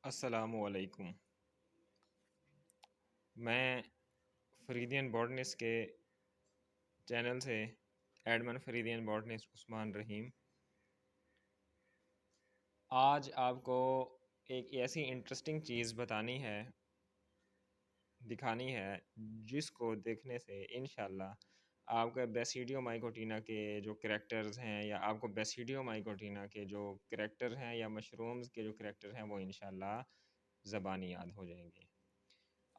अस्सलामुअलैकुम। मैं फ़रीदियन बॉटनिस्ट के चैनल से एडमन फ़रीदियन बॉटनिस्ट उस्मान रहीम आज आपको एक ऐसी इंटरेस्टिंग चीज़ दिखानी है जिसको देखने से इंशाल्लाह आपका बेसिडियो माइकोटीना के जो करैक्टर्स हैं या आपको बेसिडियो माइकोटीना के जो करैक्टर हैं या मशरूम्स के जो करैक्टर हैं वो इंशाल्लाह ज़बानी याद हो जाएंगे।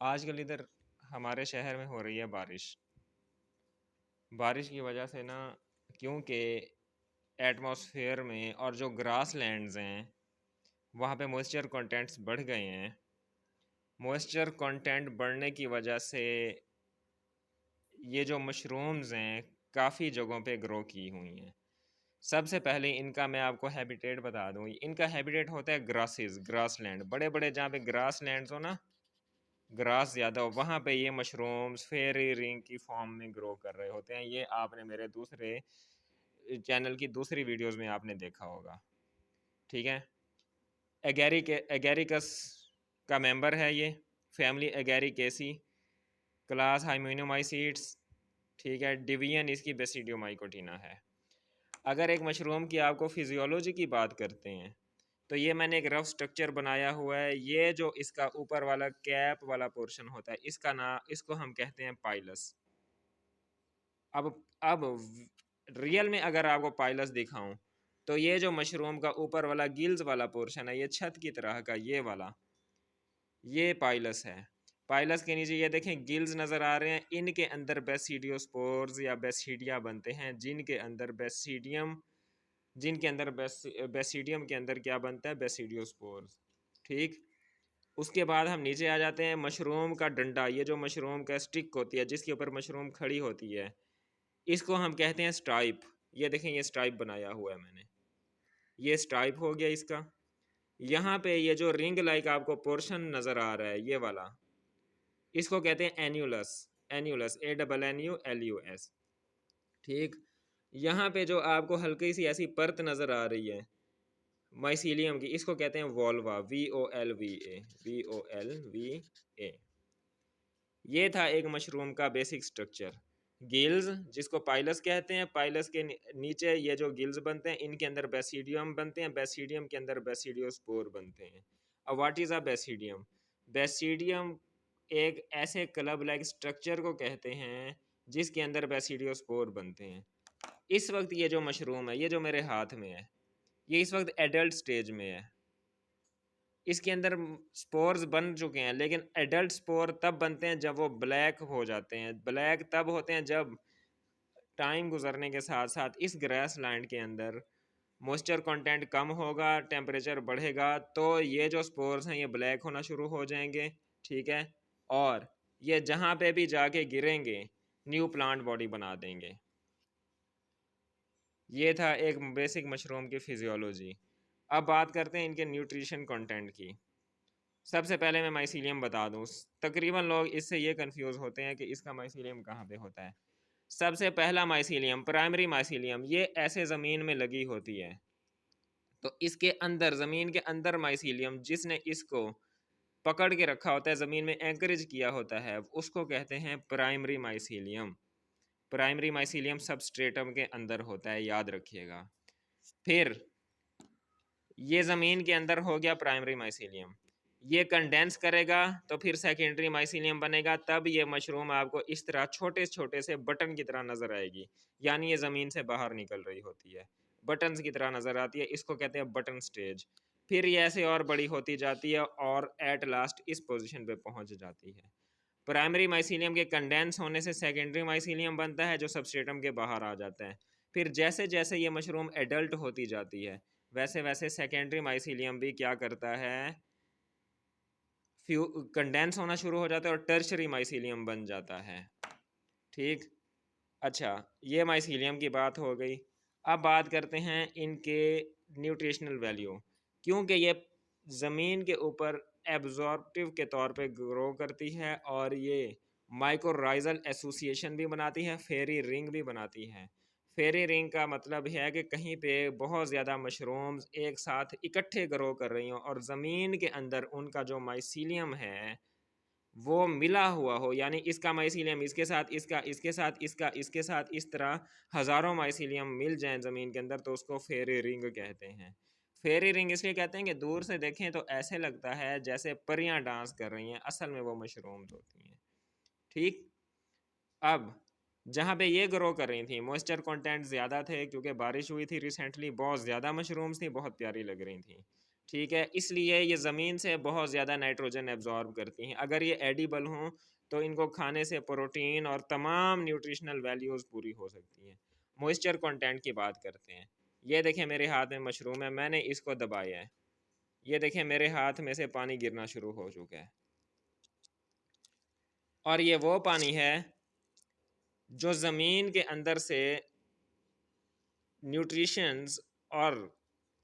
आजकल इधर हमारे शहर में हो रही है बारिश। बारिश की वजह से ना, क्योंकि एटमॉस्फेयर में और जो ग्रास लैंड्स हैं वहाँ पे मॉइस्चर कंटेंट्स बढ़ गए हैं। मॉइस्चर कंटेंट बढ़ने की वजह से ये जो मशरूम्स हैं काफ़ी जगहों पे ग्रो की हुई हैं। सबसे पहले इनका मैं आपको हैबिटेट बता दूँ। इनका हैबिटेट होता है ग्रास लैंड। बड़े बड़े जहाँ पे ग्रास लैंड्स हो ना, ग्रास ज़्यादा हो, वहाँ पे ये मशरूम्स फेरी रिंग की फॉर्म में ग्रो कर रहे होते हैं। ये आपने मेरे दूसरे चैनल की दूसरी वीडियोस में आपने देखा होगा। ठीक है, एगेरिकस का मेंबर है ये, फैमिली एगेरिकेसी, क्लास हाइमेनोमाइसीड्स। ठीक है, डिवीजन इसकी बेसिडियोमाइकोटिना है। अगर एक मशरूम की आपको फिजियोलॉजी की बात करते हैं तो ये मैंने एक रफ स्ट्रक्चर बनाया हुआ है। ये जो इसका ऊपर वाला कैप वाला पोर्शन होता है इसको हम कहते हैं पाइलस। अब रियल में अगर आपको पाइलस दिखाऊं तो ये जो मशरूम का ऊपर वाला गिल्स वाला पोर्शन है, ये छत की तरह का ये वाला, ये पाइलस है। पाइलस के नीचे ये देखें गिल्स नज़र आ रहे हैं। इनके अंदर बेसिडियोस्पोर्स या बेसिडिया बनते हैं, जिनके अंदर बेसिडियम के अंदर क्या बनता है, बेसिडियोस्पोर्स। ठीक, उसके बाद हम नीचे आ जाते हैं। मशरूम का डंडा, ये जो मशरूम का स्टिक होती है जिसके ऊपर मशरूम खड़ी होती है, इसको हम कहते हैं स्ट्राइप। ये देखें, ये स्ट्राइप बनाया हुआ है मैंने, ये स्ट्राइप हो गया इसका। यहाँ पे ये जो रिंग लाइक आपको पोर्शन नज़र आ रहा है ये वाला, इसको कहते हैं एन्यूलस। Annulus, ANNULUS। ठीक, यहाँ पे जो आपको हल्की सी ऐसी परत नज़र आ रही है माइसीलियम की, इसको कहते हैं वोल्वा, VOLVA। ये था एक मशरूम का बेसिक स्ट्रक्चर। गिल्स जिसको पाइलस कहते हैं, पाइलस के नीचे ये जो गिल्स बनते हैं इनके अंदर बेसिडियम बनते हैं, बेसिडियम के अंदर बेसिडियोस्पोर बनते हैं। अब what is a basidium? Basidium एक ऐसे क्लब लाइक स्ट्रक्चर को कहते हैं जिसके अंदर बेसिडियोस्पोर बनते हैं। इस वक्त ये जो मशरूम है, ये जो मेरे हाथ में है, ये इस वक्त एडल्ट स्टेज में है। इसके अंदर स्पोर्स बन चुके हैं, लेकिन एडल्ट स्पोर तब बनते हैं जब वो ब्लैक हो जाते हैं। ब्लैक तब होते हैं जब टाइम गुजरने के साथ साथ इस ग्रास लैंड के अंदर मॉइस्चर कंटेंट कम होगा, टेम्परेचर बढ़ेगा, तो ये जो स्पोर्स हैं ये ब्लैक होना शुरू हो जाएंगे। ठीक है, और ये जहाँ पे भी जाके गिरेंगे न्यू प्लांट बॉडी बना देंगे। ये था एक बेसिक मशरूम की फिजियोलॉजी। अब बात करते हैं इनके न्यूट्रिशन कंटेंट की। सबसे पहले मैं माइसीलियम बता दूं। तकरीबन लोग इससे ये कंफ्यूज होते हैं कि इसका माइसीलियम कहाँ पे होता है। सबसे पहला माइसीलियम, प्राइमरी माइसीलियम, ये ऐसे ज़मीन में लगी होती है। तो इसके अंदर, ज़मीन के अंदर माइसीलियम जिसने इसको पकड़ के रखा होता है, ज़मीन में एंकरेज किया होता है, उसको कहते हैं primary mycelium. Primary mycelium substratum के अंदर होता है, याद रखिएगा। फिर ये ज़मीन के अंदर हो गया प्राइमरी माइसीलियम, ये कंडेंस करेगा तो फिर सेकेंडरी माइसीलियम बनेगा। तब ये मशरूम आपको इस तरह छोटे छोटे से बटन की तरह नज़र आएगी, यानी ये ज़मीन से बाहर निकल रही होती है, बटन्स की तरह नज़र आती है। इसको कहते हैं बटन स्टेज। फिर ये ऐसे और बड़ी होती जाती है और एट लास्ट इस पोजीशन पे पहुंच जाती है। प्राइमरी माइसीलियम के कंडेंस होने से सेकेंडरी माइसीलियम बनता है जो सबस्ट्रेटम के बाहर आ जाता है। फिर जैसे जैसे ये मशरूम एडल्ट होती जाती है वैसे वैसे सेकेंडरी माइसीलियम भी क्या करता है, कंडेंस होना शुरू हो जाता है और टर्शरी माइसीलियम बन जाता है। ठीक, अच्छा, ये माइसीलियम की बात हो गई। अब बात करते हैं इनके न्यूट्रिशनल वैल्यू। क्योंकि ये ज़मीन के ऊपर एब्जॉर्प्टिव के तौर पे ग्रो करती है और ये माइकोराइजल एसोसिएशन भी बनाती है, फेरी रिंग भी बनाती है। फेरी रिंग का मतलब है कि कहीं पे बहुत ज़्यादा मशरूम्स एक साथ इकट्ठे ग्रो कर रही हों और ज़मीन के अंदर उनका जो माइसीलियम है वो मिला हुआ हो, यानी इसका माइसीलियम इसके साथ इसका, इसके साथ इसका, इसके साथ इस तरह हज़ारों माइसीलियम मिल जाएं ज़मीन के अंदर, तो उसको फेरी रिंग कहते हैं। फेरी रिंग इसलिए कहते हैं कि दूर से देखें तो ऐसे लगता है जैसे परियां डांस कर रही हैं, असल में वो मशरूम्स होती हैं। ठीक। अब जहाँ पे ये ग्रो कर रही थी मॉइस्चर कंटेंट ज़्यादा थे क्योंकि बारिश हुई थी रिसेंटली, बहुत ज़्यादा मशरूम्स थी, बहुत प्यारी लग रही थी। ठीक है, इसलिए ये ज़मीन से बहुत ज़्यादा नाइट्रोजन एब्जॉर्ब करती हैं। अगर ये एडिबल हों तो इनको खाने से प्रोटीन और तमाम न्यूट्रिशनल वैल्यूज़ पूरी हो सकती हैं। मॉइस्चर कंटेंट की बात करते हैं। ये देखें मेरे हाथ में मशरूम है, मैंने इसको दबाया है, ये देखें मेरे हाथ में से पानी गिरना शुरू हो चुका है, और ये वो पानी है जो ज़मीन के अंदर से न्यूट्रिशंस और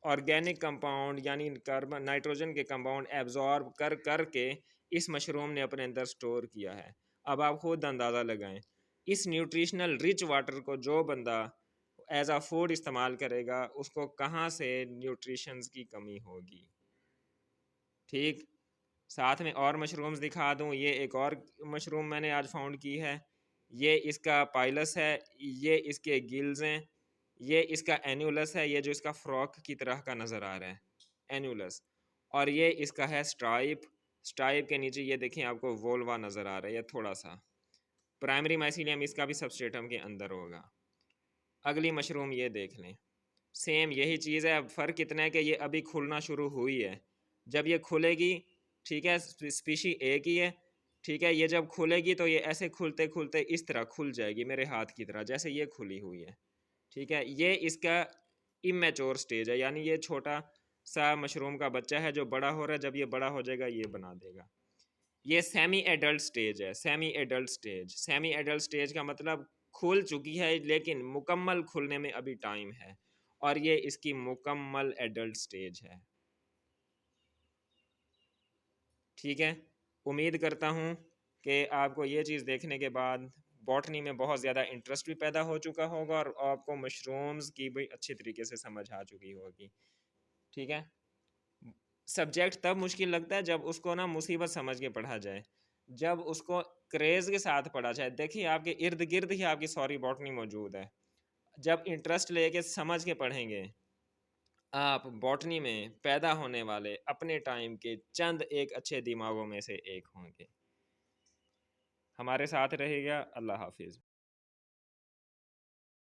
ऑर्गेनिक कंपाउंड यानी कार्बन नाइट्रोजन के कंपाउंड एब्जॉर्ब कर कर के इस मशरूम ने अपने अंदर स्टोर किया है। अब आप खुद अंदाज़ा लगाएं, इस न्यूट्रिशनल रिच वाटर को जो बंदा एज आ फूड इस्तेमाल करेगा उसको कहाँ से न्यूट्रिशंस की कमी होगी। ठीक। साथ में और मशरूम्स दिखा दूं, ये एक और मशरूम मैंने आज फाउंड की है, ये इसका पाइलस है, ये इसके गिल्स हैं, ये इसका एन्यूलस है, ये जो इसका फ्रॉक की तरह का नज़र आ रहा है एन्यूलस, और ये इसका है स्ट्राइप। स्ट्राइप के नीचे ये देखें आपको वोल्वा नज़र आ रहा है, ये थोड़ा सा प्राइमरी माइसीलियम इसका भी सबस्ट्रेटम के अंदर होगा। अगली मशरूम ये देख लें, सेम यही चीज़ है, फ़र्क इतना है कि ये अभी खुलना शुरू हुई है। जब ये खुलेगी, ठीक है, स्पीशी एक ही है, ठीक है, ये जब खुलेगी तो ये ऐसे खुलते खुलते इस तरह खुल जाएगी मेरे हाथ की तरह, जैसे ये खुली हुई है। ठीक है, ये इसका इमेच्योर स्टेज है, यानी ये छोटा सा मशरूम का बच्चा है जो बड़ा हो रहा है, जब ये बड़ा हो जाएगा ये बना देगा। ये सेमी एडल्ट स्टेज है, semi adult stage. Semi adult stage का मतलब खुल चुकी है लेकिन मुकम्मल खुलने में अभी टाइम है, और ये इसकी मुकम्मल एडल्ट स्टेज है। ठीक है, उम्मीद करता हूँ कि आपको ये चीज़ देखने के बाद बॉटनी में बहुत ज़्यादा इंटरेस्ट भी पैदा हो चुका होगा और आपको मशरूम्स की भी अच्छी तरीके से समझ आ चुकी होगी। ठीक है, सब्जेक्ट तब मुश्किल लगता है जब उसको ना मुसीबत समझ के पढ़ा जाए, जब उसको क्रेज़ के साथ पढ़ा जाए। देखिए आपके इर्द गिर्द ही आपकी सॉरी बॉटनी मौजूद है, जब इंटरेस्ट लेके समझ के पढ़ेंगे आप बॉटनी में पैदा होने वाले अपने टाइम के चंद एक अच्छे दिमागों में से एक होंगे। हमारे साथ रहेगा। अल्लाह हाफिज़।